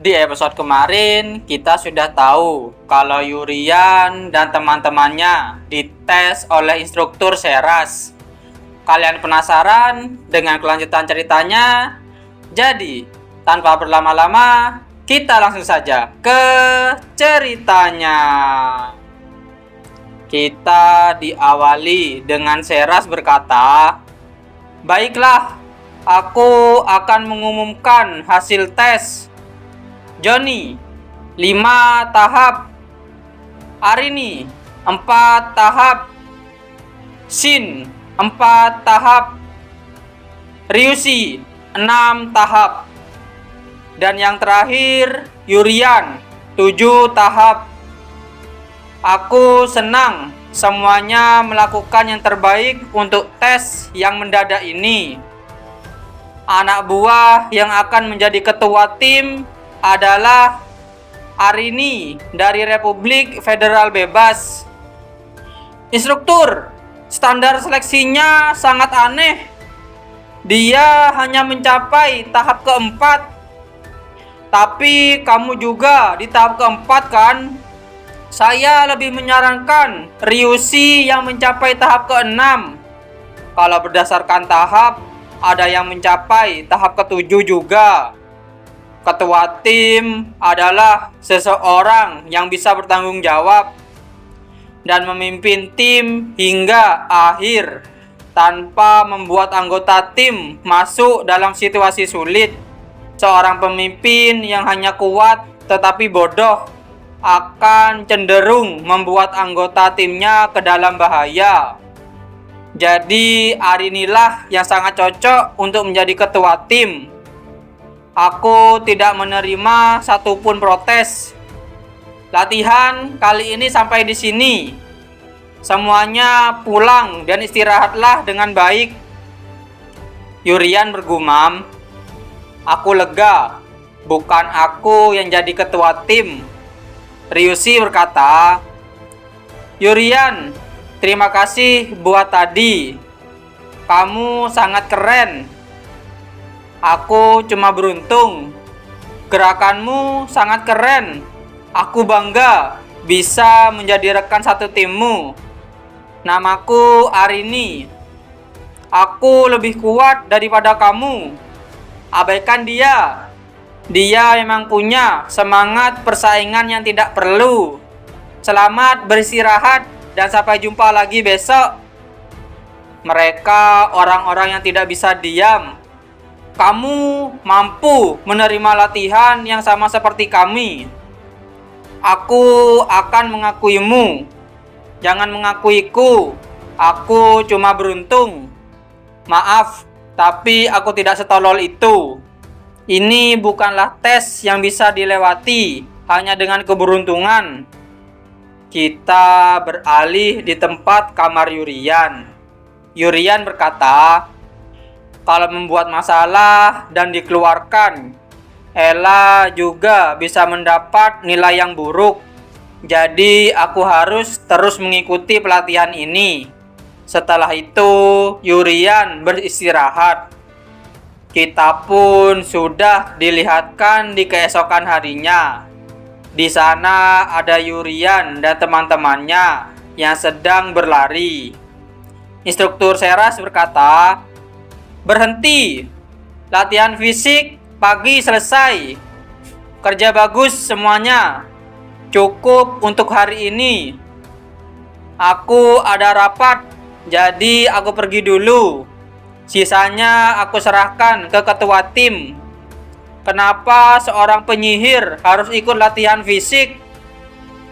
Di episode kemarin, kita sudah tahu kalau Yurian dan teman-temannya dites oleh instruktur Seras. Kalian penasaran dengan kelanjutan ceritanya? Jadi, tanpa berlama-lama, kita langsung saja ke ceritanya. Kita diawali dengan Seras berkata, "Baiklah, aku akan mengumumkan hasil tes. Johnny, 5 tahap. Arini, 4 tahap. Shin, 4 tahap. Ryushi, 6 tahap. Dan yang terakhir, Yurian, 7 tahap. Aku senang semuanya melakukan yang terbaik untuk tes yang mendadak ini. Anak buah yang akan menjadi ketua tim adalah Arini dari Republik Federal Bebas. Instruktur, standar seleksinya sangat aneh. Dia hanya mencapai tahap keempat. Tapi kamu juga di tahap keempat kan? Saya lebih menyarankan Ryushi yang mencapai tahap keenam. Kalau berdasarkan tahap, ada yang mencapai tahap ketujuh juga. Ketua tim adalah seseorang yang bisa bertanggung jawab dan memimpin tim hingga akhir tanpa membuat anggota tim masuk dalam situasi sulit. Seorang pemimpin yang hanya kuat tetapi bodoh akan cenderung membuat anggota timnya ke dalam bahaya. Jadi Arinilah yang sangat cocok untuk menjadi ketua tim. Aku tidak menerima satupun protes. Latihan kali ini sampai di sini. Semuanya pulang dan istirahatlah dengan baik. Yurian bergumam. Aku lega, bukan aku yang jadi ketua tim. Ryushi berkata, Yurian, terima kasih buat tadi. Kamu sangat keren. Aku cuma beruntung. Gerakanmu sangat keren. Aku bangga bisa menjadi rekan satu timmu. Namaku Arini. Aku lebih kuat daripada kamu. Abaikan dia. Dia memang punya semangat persaingan yang tidak perlu. Selamat beristirahat dan sampai jumpa lagi besok. Mereka orang-orang yang tidak bisa diam. Kamu mampu menerima latihan yang sama seperti kami. Aku akan mengakuimu. Jangan mengakuiku. Aku cuma beruntung. Maaf, tapi aku tidak setolol itu. Ini bukanlah tes yang bisa dilewati hanya dengan keberuntungan. Kita beralih di tempat kamar Yurian. Yurian berkata, kalau membuat masalah dan dikeluarkan, Ella juga bisa mendapat nilai yang buruk. Jadi aku harus terus mengikuti pelatihan ini. Setelah itu, Yurian beristirahat. Kita pun sudah dilihatkan di keesokan harinya. Di sana ada Yurian dan teman-temannya yang sedang berlari. Instruktur Seras berkata, berhenti. Latihan fisik pagi selesai. Kerja bagus semuanya. Cukup untuk hari ini. Aku ada rapat, jadi aku pergi dulu. Sisanya aku serahkan ke ketua tim. Kenapa seorang penyihir harus ikut latihan fisik?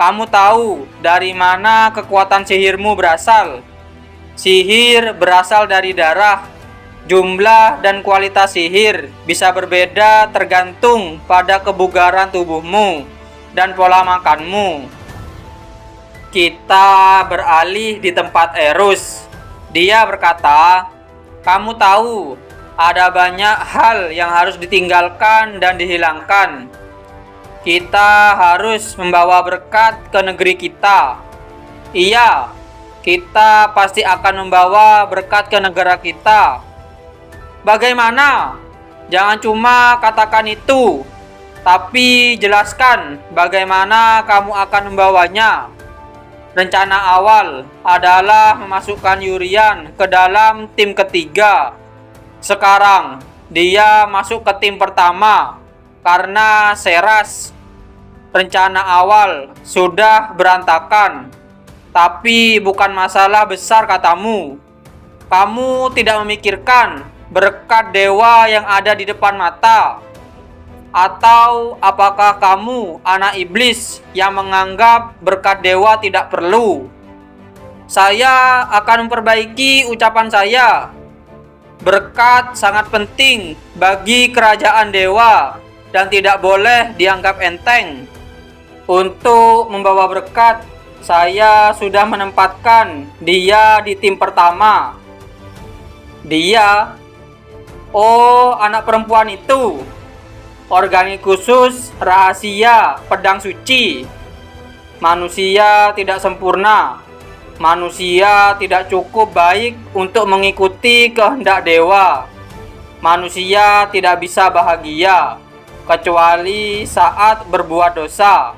Kamu tahu dari mana kekuatan sihirmu berasal? Sihir berasal dari darah. Jumlah dan kualitas sihir bisa berbeda tergantung pada kebugaran tubuhmu dan pola makanmu. Kita beralih di tempat Erus. Dia berkata, kamu tahu, ada banyak hal yang harus ditinggalkan dan dihilangkan. Kita harus membawa berkat ke negeri kita. Iya, kita pasti akan membawa berkat ke negara kita. Bagaimana? Jangan cuma katakan itu, Tapi jelaskan bagaimana kamu akan membawanya. Rencana awal adalah memasukkan Yurian ke dalam tim ketiga. Sekarang dia masuk ke tim pertama karena Seras. Rencana awal sudah berantakan, tapi bukan masalah besar katamu. Kamu tidak memikirkan berkat dewa yang ada di depan mata. Atau apakah kamu anak iblis yang menganggap berkat dewa tidak perlu? Saya akan memperbaiki ucapan saya. Berkat sangat penting bagi kerajaan dewa dan tidak boleh dianggap enteng. Untuk membawa berkat, saya sudah menempatkan dia di tim pertama. Dia, oh anak perempuan itu, organi khusus rahasia pedang suci. Manusia tidak sempurna. Manusia tidak cukup baik untuk mengikuti kehendak dewa. Manusia tidak bisa bahagia kecuali saat berbuat dosa.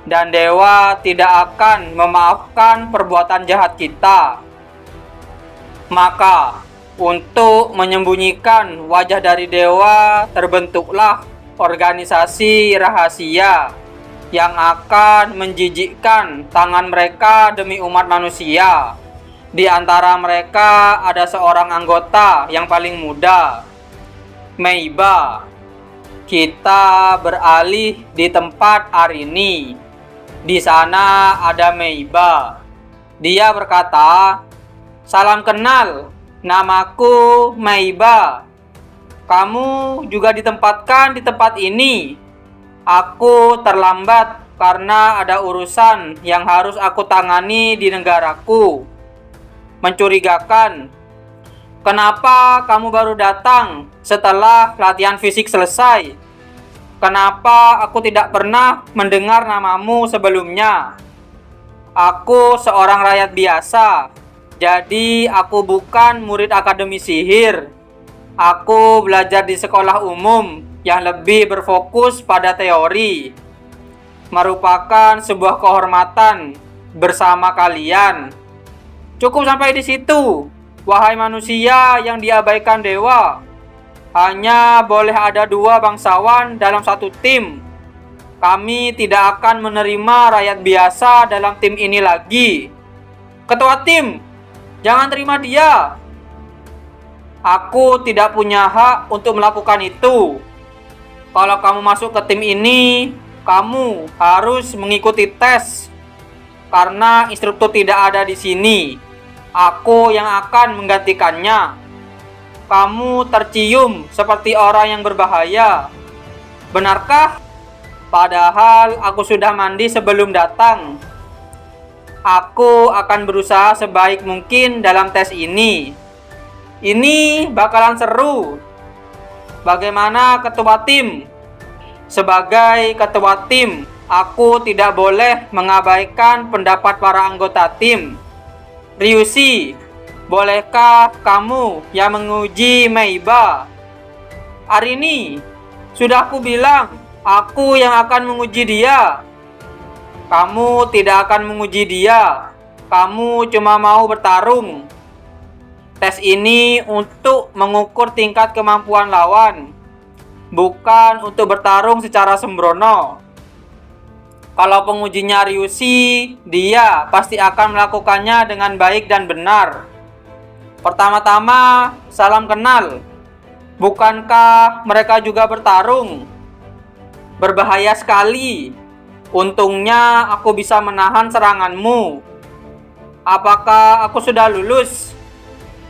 Dan dewa tidak akan memaafkan perbuatan jahat kita. Maka untuk menyembunyikan wajah dari dewa, terbentuklah organisasi rahasia yang akan menjijikkan tangan mereka demi umat manusia. Di antara mereka ada seorang anggota yang paling muda, Meiba. Kita beralih di tempat Arini. Di sana ada Meiba. Dia berkata, "Salam kenal, namaku Meiba. Kamu juga ditempatkan di tempat ini. Aku terlambat karena ada urusan yang harus aku tangani di negaraku." Mencurigakan. Kenapa kamu baru datang setelah latihan fisik selesai? Kenapa aku tidak pernah mendengar namamu sebelumnya? Aku seorang rakyat biasa. Jadi aku bukan murid akademi sihir. Aku belajar di sekolah umum yang lebih berfokus pada teori. Merupakan sebuah kehormatan bersama kalian. Cukup sampai di situ, wahai manusia yang diabaikan dewa. Hanya boleh ada 2 bangsawan dalam satu tim. Kami tidak akan menerima rakyat biasa dalam tim ini lagi. Ketua tim, jangan terima dia. Aku tidak punya hak untuk melakukan itu. Kalau kamu masuk ke tim ini, kamu harus mengikuti tes. Karena instruktur tidak ada di sini, aku yang akan menggantikannya. Kamu tercium seperti orang yang berbahaya. Benarkah? Padahal aku sudah mandi sebelum datang. Aku akan berusaha sebaik mungkin dalam tes ini. Ini bakalan seru. Bagaimana ketua tim? Sebagai ketua tim, aku tidak boleh mengabaikan pendapat para anggota tim. Ryushi, bolehkah kamu yang menguji Meiba? Arini, sudah aku bilang, aku yang akan menguji dia. Kamu tidak akan menguji dia. Kamu cuma mau bertarung. Tes ini untuk mengukur tingkat kemampuan lawan, bukan untuk bertarung secara sembrono. Kalau pengujinya Ryushi, dia pasti akan melakukannya dengan baik dan benar. Pertama-tama, salam kenal. Bukankah mereka juga bertarung? Berbahaya sekali. Untungnya aku bisa menahan seranganmu. Apakah aku sudah lulus?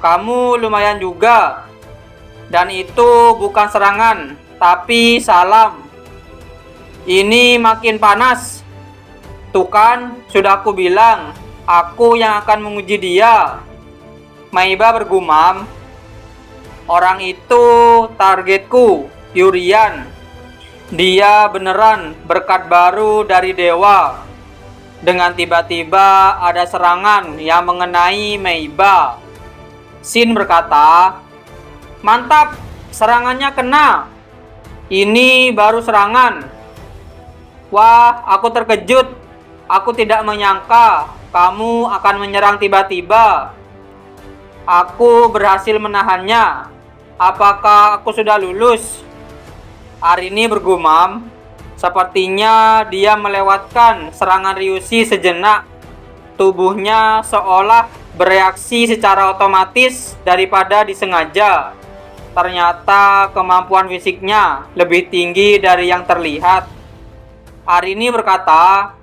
Kamu lumayan juga. Dan itu bukan serangan, tapi salam. Ini makin panas. Tuh kan, sudah aku bilang, aku yang akan menguji dia. Meiba bergumam, orang itu targetku, Yurian. Dia beneran berkat baru dari dewa. Dengan tiba-tiba ada serangan yang mengenai Meiba. Shin berkata, "Mantap, serangannya kena." Ini baru serangan. Wah, aku terkejut. Aku tidak menyangka kamu akan menyerang tiba-tiba. Aku berhasil menahannya. Apakah aku sudah lulus? Arini bergumam. Sepertinya dia melewatkan serangan Ryushi sejenak. Tubuhnya seolah bereaksi secara otomatis daripada disengaja. Ternyata kemampuan fisiknya lebih tinggi dari yang terlihat. Arini berkata,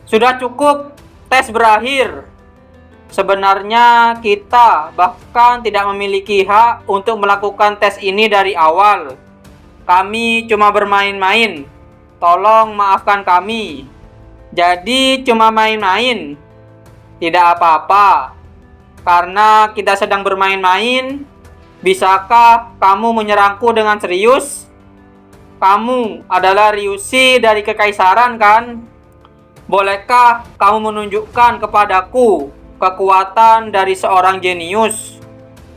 "Sudah cukup, tes berakhir. Sebenarnya kita bahkan tidak memiliki hak untuk melakukan tes ini dari awal. Kami cuma bermain-main. Tolong maafkan kami. Jadi cuma main-main. Tidak apa-apa. Karena kita sedang bermain-main. Bisakah kamu menyerangku dengan serius? Kamu adalah Ryushi dari Kekaisaran, kan? Bolehkah kamu menunjukkan kepadaku kekuatan dari seorang jenius?"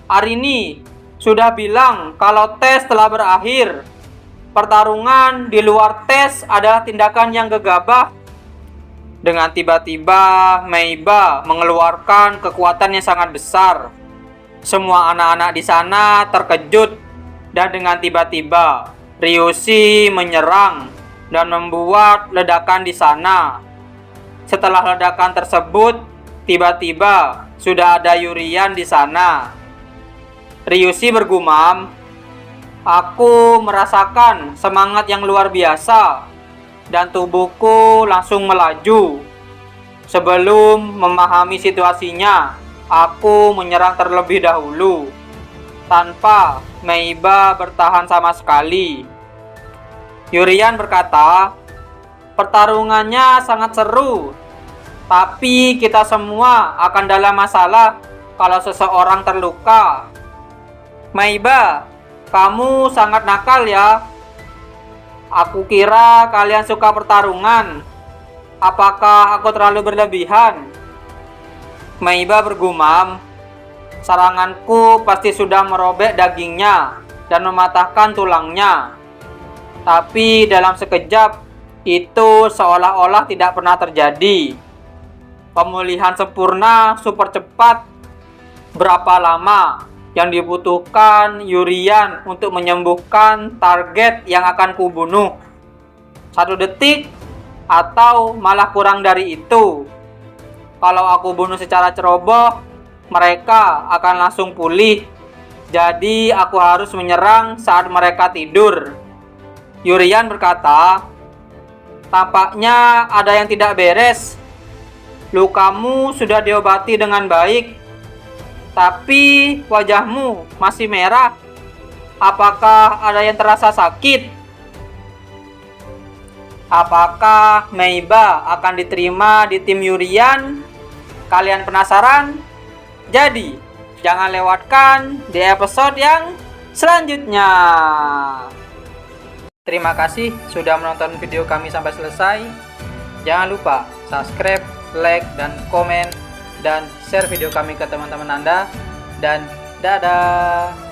Arini sudah bilang kalau tes telah berakhir. Pertarungan di luar tes adalah tindakan yang gegabah. Dengan tiba-tiba, Meiba mengeluarkan kekuatan yang sangat besar. Semua anak-anak di sana terkejut, dan dengan tiba-tiba Ryushi menyerang dan membuat ledakan di sana. Setelah ledakan tersebut, tiba-tiba sudah ada Yurian di sana. Ryushi bergumam, "Aku merasakan semangat yang luar biasa, dan tubuhku langsung melaju. Sebelum memahami situasinya, aku menyerang terlebih dahulu, tanpa Meiba bertahan sama sekali." Yurian berkata, "Pertarungannya sangat seru, tapi kita semua akan dalam masalah kalau seseorang terluka. Meiba, kamu sangat nakal ya. Aku kira kalian suka pertarungan. Apakah aku terlalu berlebihan?" Meiba bergumam, "Seranganku pasti sudah merobek dagingnya dan mematahkan tulangnya. Tapi dalam sekejap, itu seolah-olah tidak pernah terjadi. Pemulihan sempurna super cepat. Berapa lama yang dibutuhkan Yurian untuk menyembuhkan target yang akan kubunuh? 1 detik? Atau malah kurang dari itu? Kalau aku bunuh secara ceroboh, mereka akan langsung pulih. Jadi aku harus menyerang saat mereka tidur." Yurian berkata, "Tampaknya ada yang tidak beres. Lukamu sudah diobati dengan baik, tapi wajahmu masih merah. Apakah ada yang terasa sakit? Apakah Meiba akan diterima di tim Yurian? Kalian penasaran? Jadi, jangan lewatkan di episode yang selanjutnya." Terima kasih sudah menonton video kami sampai selesai. Jangan lupa subscribe, like, dan komen, dan share video kami ke teman-teman Anda. Dan dadah!